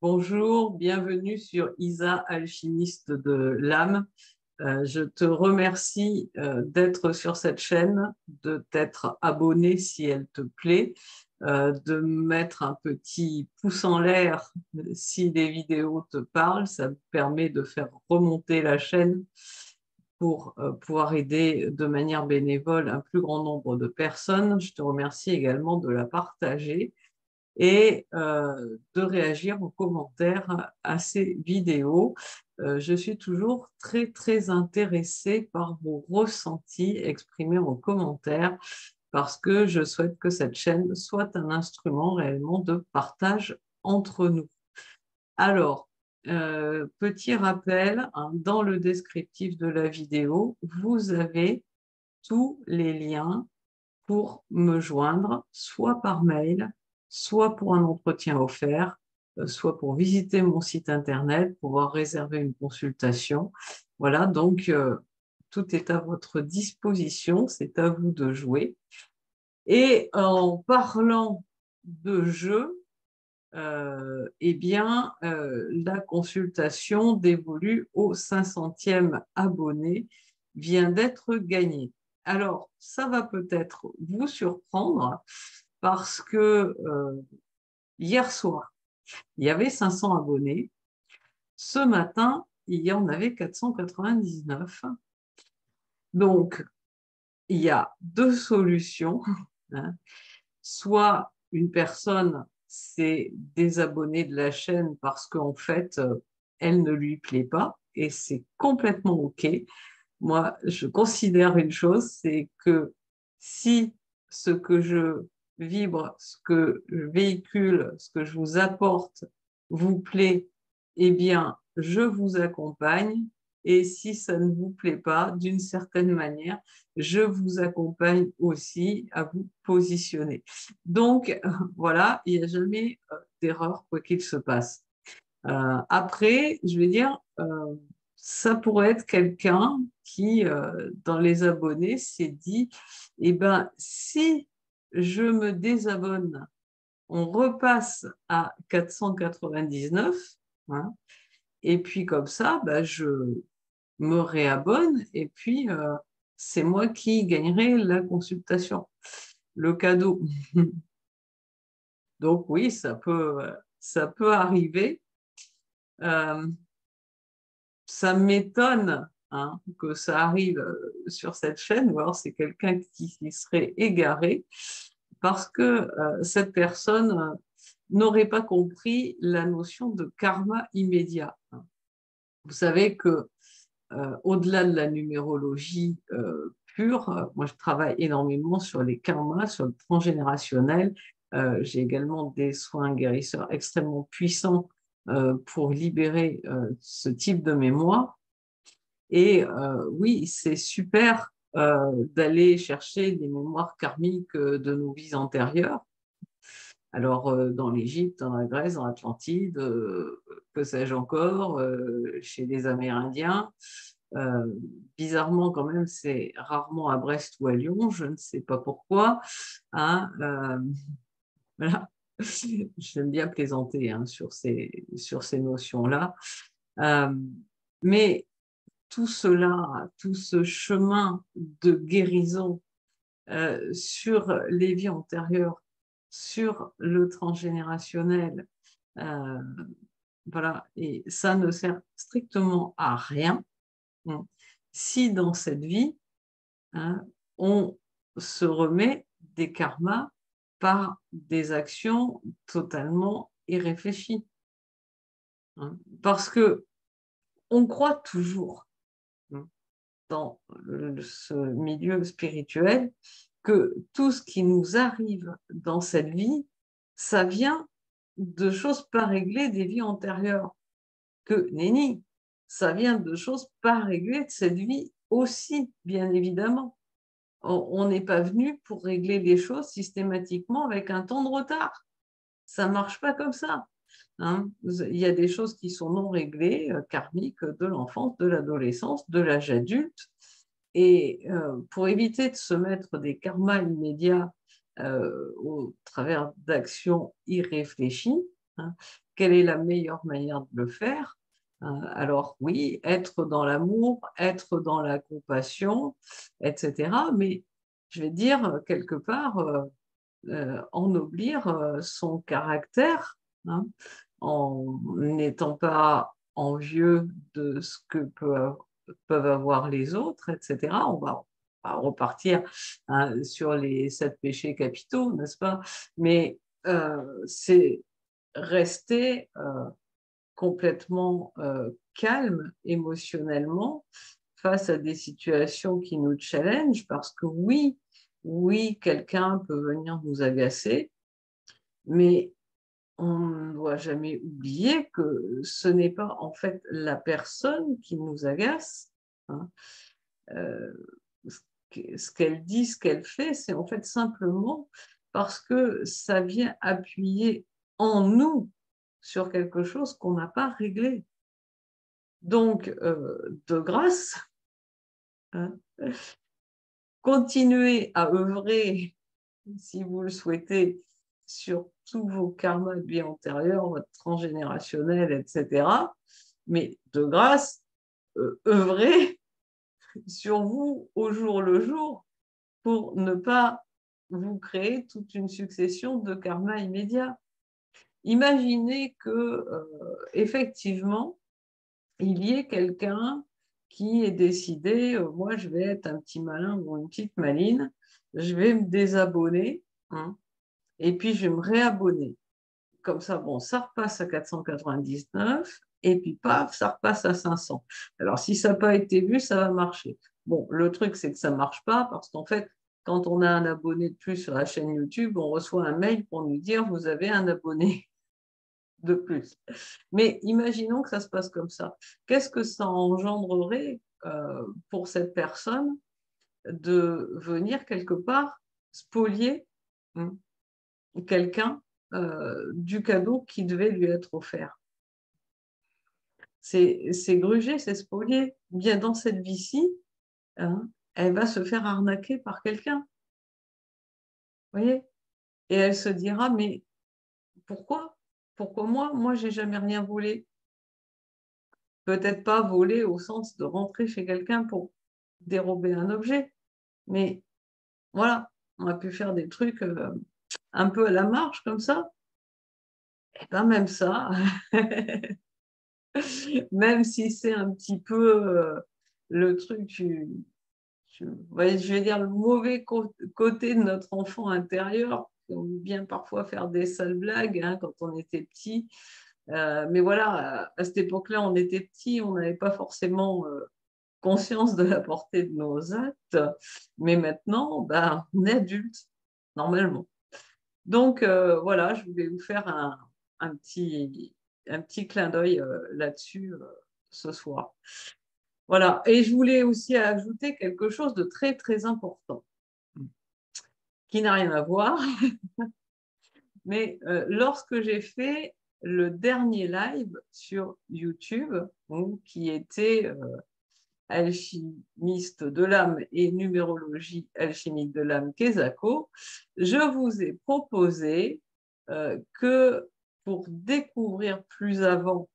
Bonjour, bienvenue sur Isa, alchimiste de l'âme. Je te remercie d'être sur cette chaîne, de t'être abonné si elle te plaît, de mettre un petit pouce en l'air si les vidéos te parlent. Ça me permet de faire remonter la chaîne pour pouvoir aider de manière bénévole un plus grand nombre de personnes. Je te remercie également de la partager et de réagir aux commentaires à ces vidéos. Je suis toujours très, très intéressée par vos ressentis exprimés en commentaire parce que je souhaite que cette chaîne soit un instrument réellement de partage entre nous. Alors, petit rappel, hein, dans le descriptif de la vidéo, vous avez tous les liens pour me joindre, soit par mail, soit pour un entretien offert, soit pour visiter mon site internet, pouvoir réserver une consultation. Voilà, donc tout est à votre disposition, c'est à vous de jouer. Et en parlant de jeu, eh bien, la consultation dévolue au 500e abonné vient d'être gagnée. Alors, ça va peut-être vous surprendre parce que hier soir, il y avait 500 abonnés. Ce matin, il y en avait 499. Donc, il y a deux solutions. Hein. Soit une personne s'est désabonnée de la chaîne parce qu'en fait, elle ne lui plaît pas et c'est complètement OK. Moi, je considère une chose, c'est que si ce que je vibre, ce que je véhicule, ce que je vous apporte vous plaît, eh bien, je vous accompagne. Et si ça ne vous plaît pas, d'une certaine manière, je vous accompagne aussi à vous positionner. Donc, voilà, il n'y a jamais d'erreur, quoi qu'il se passe. Après, je vais dire, ça pourrait être quelqu'un qui, dans les abonnés, s'est dit, eh ben, si je me désabonne, on repasse à 499, hein, et puis comme ça, ben, je me réabonne, et puis c'est moi qui gagnerai la consultation, le cadeau. Donc oui, ça peut arriver. Euh, Ça m'étonne hein, que ça arrive sur cette chaîne, ou alors c'est quelqu'un qui s'y serait égaré, parce que cette personne n'aurait pas compris la notion de karma immédiat. Vous savez que au-delà de la numérologie pure, moi je travaille énormément sur les karmas, sur le transgénérationnel. J'ai également des soins guérisseurs extrêmement puissants pour libérer ce type de mémoire. Et oui, c'est super d'aller chercher des mémoires karmiques de nos vies antérieures. Alors, dans l'Égypte, dans la Grèce, dans l'Atlantide, que sais-je encore, chez les Amérindiens. Euh, Bizarrement, quand même, c'est rarement à Brest ou à Lyon, je ne sais pas pourquoi. Hein, voilà. J'aime bien plaisanter hein, sur ces notions-là. Euh, mais tout cela, tout ce chemin de guérison sur les vies antérieures, sur le transgénérationnel, euh, voilà, et ça ne sert strictement à rien hein, si dans cette vie, hein, on se remet des karmas par des actions totalement irréfléchies. Hein, parce que on croit toujours hein, dans ce milieu spirituel que tout ce qui nous arrive dans cette vie, ça vient de choses pas réglées des vies antérieures. Que nenni, ça vient de choses pas réglées de cette vie aussi, bien évidemment. On n'est pas venu pour régler les choses systématiquement avec un temps de retard. Ça ne marche pas comme ça. Hein. Il y a des choses qui sont non réglées, karmiques, de l'enfance, de l'adolescence, de l'âge adulte. Et pour éviter de se mettre des karmas immédiats au travers d'actions irréfléchies, hein. Quelle est la meilleure manière de le faire? Alors oui, être dans l'amour, être dans la compassion, etc. Mais je vais dire, quelque part, ennoblir son caractère, hein, en n'étant pas envieux de ce que peuvent avoir les autres, etc. On va repartir, hein, sur les 7 péchés capitaux, n'est-ce pas? Mais c'est rester complètement calme émotionnellement face à des situations qui nous challengent, parce que oui, oui, quelqu'un peut venir nous agacer, mais on ne doit jamais oublier que ce n'est pas en fait la personne qui nous agace, hein. Euh, ce qu'elle dit, ce qu'elle fait, c'est en fait simplement parce que ça vient appuyer en nous sur quelque chose qu'on n'a pas réglé. Donc, de grâce, hein, continuez à œuvrer, si vous le souhaitez, sur tous vos karmas de vie antérieure, votre transgénérationnel, etc. Mais de grâce, œuvrez sur vous au jour le jour pour ne pas vous créer toute une succession de karmas immédiats. Imaginez que, effectivement, il y ait quelqu'un qui ait décidé, moi je vais être un petit malin ou une petite maline, je vais me désabonner, hein, et puis je vais me réabonner. Comme ça, bon, ça repasse à 499, et puis paf, ça repasse à 500. Alors si ça n'a pas été vu, ça va marcher. Bon, le truc, c'est que ça ne marche pas, parce qu'en fait, quand on a un abonné de plus sur la chaîne YouTube, on reçoit un mail pour nous dire, vous avez un abonné de plus. Mais imaginons que ça se passe comme ça. Qu'est-ce que ça engendrerait pour cette personne de venir quelque part spolier, hein, quelqu'un du cadeau qui devait lui être offert? C'est gruger, c'est spolier. Bien dans cette vie-ci, hein, elle va se faire arnaquer par quelqu'un. Vous voyez? Et elle se dira, mais pourquoi? Pourquoi moi? Moi, j'ai jamais rien volé. Peut-être pas voler au sens de rentrer chez quelqu'un pour dérober un objet, mais voilà, on a pu faire des trucs un peu à la marge comme ça. Et bien même ça, même si c'est un petit peu le truc, ouais, je vais dire le mauvais côté de notre enfant intérieur, on aime bien parfois faire des sales blagues, hein, quand on était petit. Mais voilà, à cette époque-là, on était petit, on n'avait pas forcément conscience de la portée de nos actes, mais maintenant, ben, on est adulte, normalement. Donc, voilà, je voulais vous faire un petit clin d'œil là-dessus ce soir. Voilà, et je voulais aussi ajouter quelque chose de très, très important, qui n'a rien à voir, mais lorsque j'ai fait le dernier live sur YouTube, donc, qui était alchimiste de l'âme et numérologie alchimique de l'âme Kesako, je vous ai proposé que pour découvrir plus avant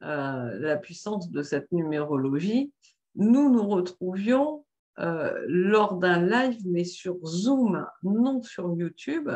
la puissance de cette numérologie, nous nous retrouvions lors d'un live, mais sur Zoom, non sur YouTube,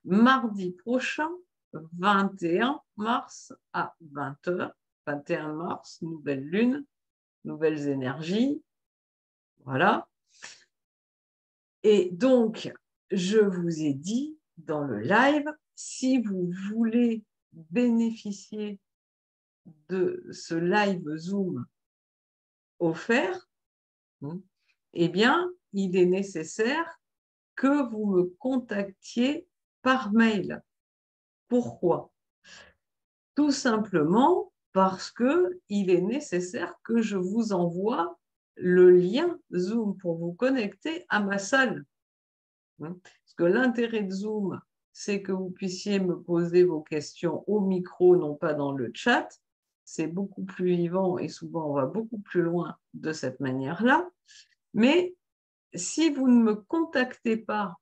mardi prochain, 21 mars à 20h. 21 mars, nouvelle lune, nouvelles énergies, voilà. Et donc, je vous ai dit dans le live, si vous voulez bénéficier de ce live Zoom offert, eh bien, il est nécessaire que vous me contactiez par mail. Pourquoi? Tout simplement parce qu'il est nécessaire que je vous envoie le lien Zoom pour vous connecter à ma salle. Parce que l'intérêt de Zoom, c'est que vous puissiez me poser vos questions au micro, non pas dans le chat. C'est beaucoup plus vivant et souvent on va beaucoup plus loin de cette manière-là. Mais si vous ne me contactez pas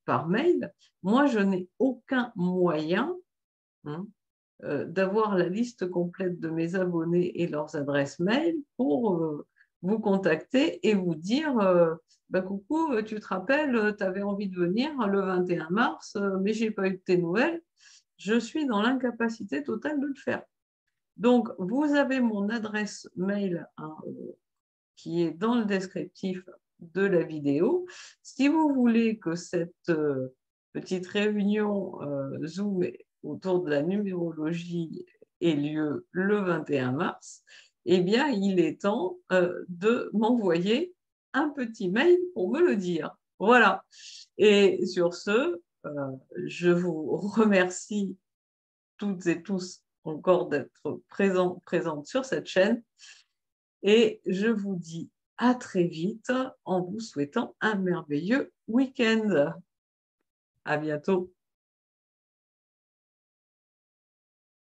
par mail, moi je n'ai aucun moyen hein, d'avoir la liste complète de mes abonnés et leurs adresses mail pour vous contacter et vous dire bah, coucou, tu te rappelles, tu avais envie de venir le 21 mars, mais je n'ai pas eu de tes nouvelles. Je suis dans l'incapacité totale de le faire. Donc, vous avez mon adresse mail, hein, qui est dans le descriptif de la vidéo. Si vous voulez que cette petite réunion Zoom autour de la numérologie ait lieu le 21 mars, eh bien, il est temps de m'envoyer un petit mail pour me le dire. Voilà. Et sur ce, je vous remercie toutes et tous encore d'être présentes sur cette chaîne. Et je vous dis à très vite en vous souhaitant un merveilleux week-end. À bientôt.